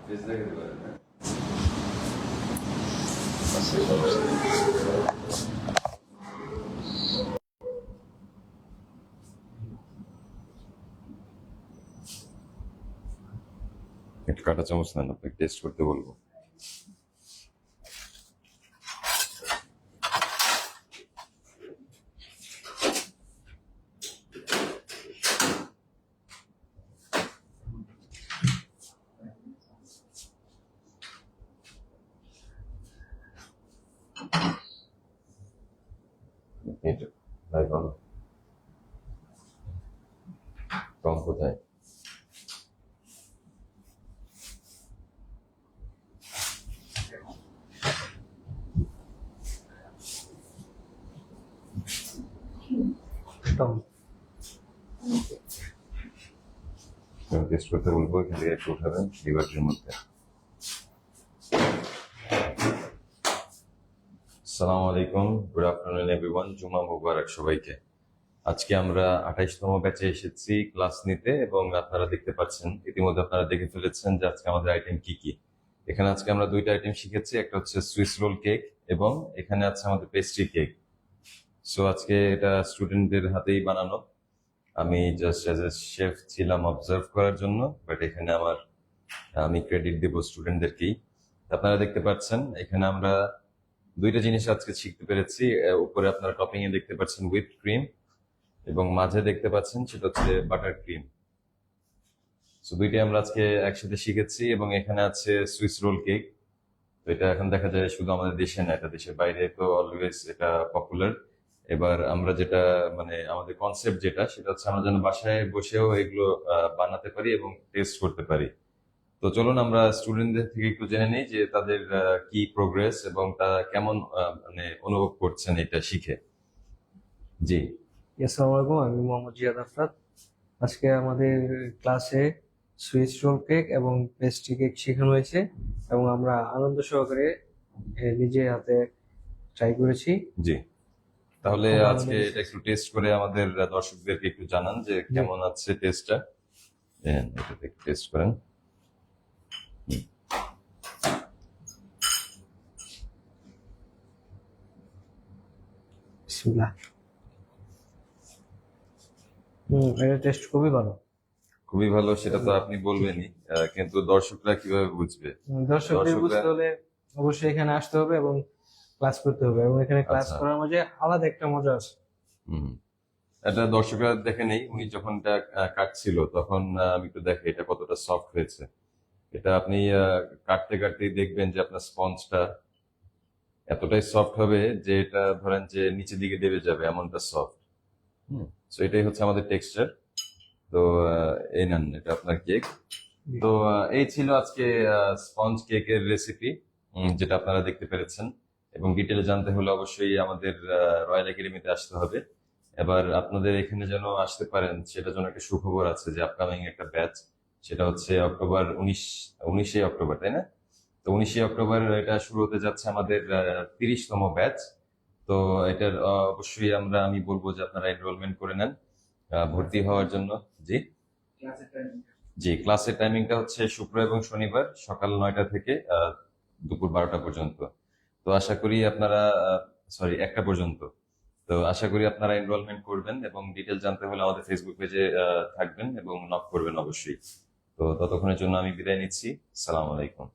Bizde gibi böyle. একটু কাটা চামচ নেন, আপনাকে টেস্ট করতে বলবো। এটা ভাই ভালো কম কোথায়? টেস্ট করতে বলবো, এখান থেকে একটু উঠাবেন ডিভাইসের মধ্যে। আসসালামু আলাইকুম, গুড আফটারনুন এভরিওয়ান, জুমা মুবারক সবাইকে। আজকে আমরা 28তম ব্যাচে এসেছি ক্লাস নিতে, এবং আপনারা দেখতে পাচ্ছেন, ইতিমধ্যে আপনারা দেখে ফেলেছেন যে আজকে আমাদের আইটেম কি কি। এখানে আজকে আমরা দুইটা আইটেম শিখেছি, একটা হচ্ছে সুইস রোল কেক এবং এখানে আছে আমাদের পেস্ট্রি কেক। সো আজকে এটা স্টুডেন্টদের হাতেই বানানো। আমি জাস্ট অ্যাজ এ শেফ ছিলাম অবজার্ভ করার জন্য, বাট এখানে আমি ক্রেডিট দেব স্টুডেন্টদেরকেই। আপনারা দেখতে পাচ্ছেন এখানে আমরা দুইটা জিনিস আজকে শিখতে পেরেছি। উপরে আপনারা টপিং এ দেখতে পাচ্ছেন হুইপ ক্রিম, এবং মাঝে দেখতে পাচ্ছেন সেটা হচ্ছে বাটার ক্রিম। সো দুইটাই আমরা আজকে একসাথে শিখেছি, এবং এখানে আছে সুইস রোল কেক। তো এটা এখন দেখা যায় শুধু আমাদের দেশে না, এটা দেশের বাইরে তো অলওয়েজ এটা পপুলার। এবার আমরা যেটা মানে আমাদের কনসেপ্ট যেটা, সেটা হচ্ছে আমরা যেন বাসায় বসেও এগুলো বানাতে পারি এবং টেস্ট করতে পারি। তো চলুন আমরা স্টুডেন্টদের থেকে একটু জেনে নিই যে তাদের কি প্রোগ্রেস এবং তারা কেমন মানে অনুভব করছেন এটা শিখে। জি, আসসালামু আলাইকুম, আমি মোহাম্মদ জিয়াদ আফরাদ। আজকে আমাদের ক্লাসে সুইস রোল কেক এবং পেস্ট্রি কেক শেখানো হয়েছে, এবং আমরা আনন্দ সহকারে নিজে হাতে ট্রাই করেছি। জি। তাহলে খুব ভালো আজকে লেগেছে। এটা একটু টেস্ট করে আমাদের দর্শকদেরকে একটু জানান যে কেমন আছে টেস্টটা। এটা একটু টেস্ট করেন। বিসমিল্লাহ। এটা টেস্ট খুবই ভালো। খুবই ভালো সেটা তো আপনি বলবেনই, কিন্তু দর্শকরা কিভাবে বুঝবে? দর্শকদের দর্শকরা বুঝতে হলে অবশ্যই এখানে আসতে হবে এবং ক্লাস করতে হবে, এবং এখানে ক্লাস আচ্ছা। করার মধ্যে আলাদা একটা মজা আছে। হুম, এটা দর্শকরা দেখে নেই, উনি যখন এটা কাটছিল তখন আমি একটু দেখে এটা কতটা সফট হয়েছে। এটা আপনি কাটতে কাটতেই দেখবেন যে আপনার স্পঞ্জটা এতটাই সফট হবে যে এটা ধরেন যে নিচের দিকে দেবে যাবে, এমনটা সফট। সো এটাই হচ্ছে আমাদের টেক্সচার। তো এই নেন, এটা আপনার কেক। তো এই ছিল আজকে স্পঞ্জ কেকের রেসিপি, যেটা আপনারা দেখতে পেরেছেন। এবং ডিটেলে জানতে হলে অবশ্যই আমাদের রয়্যাল একাডেমিতে আসতে হবে। এবার আপনাদের এখানে যেন আসতে পারেন সেটার জন্য একটা সুখবর আছে, যে আপকামিং একটা ব্যাচ, সেটা হচ্ছে অক্টোবর 19শে অক্টোবর, তাই না? তো 19শে অক্টোবর এটা শুরু হতে যাচ্ছে আমাদের 30তম ব্যাচ। তো এটার অবশ্যই আমি বলবো যে আপনারা এনরোলমেন্ট করে নেন ভর্তি হওয়ার জন্য। জি জি, ক্লাসের টাইমিংটা হচ্ছে শুক্র এবং শনিবার সকাল 9টা থেকে দুপুর 12টা পর্যন্ত। তো আশা করি আপনারা, সরি 1টা পর্যন্ত। তো আশা করি আপনারা এনরোলমেন্ট করবেন, এবং ডিটেল জানতে হলে আমাদের ফেসবুক পেজে থাকবেন এবং নক করবেন অবশ্যই। তো ততক্ষণের জন্য আমি বিদায় নিচ্ছি। আসসালামু আলাইকুম।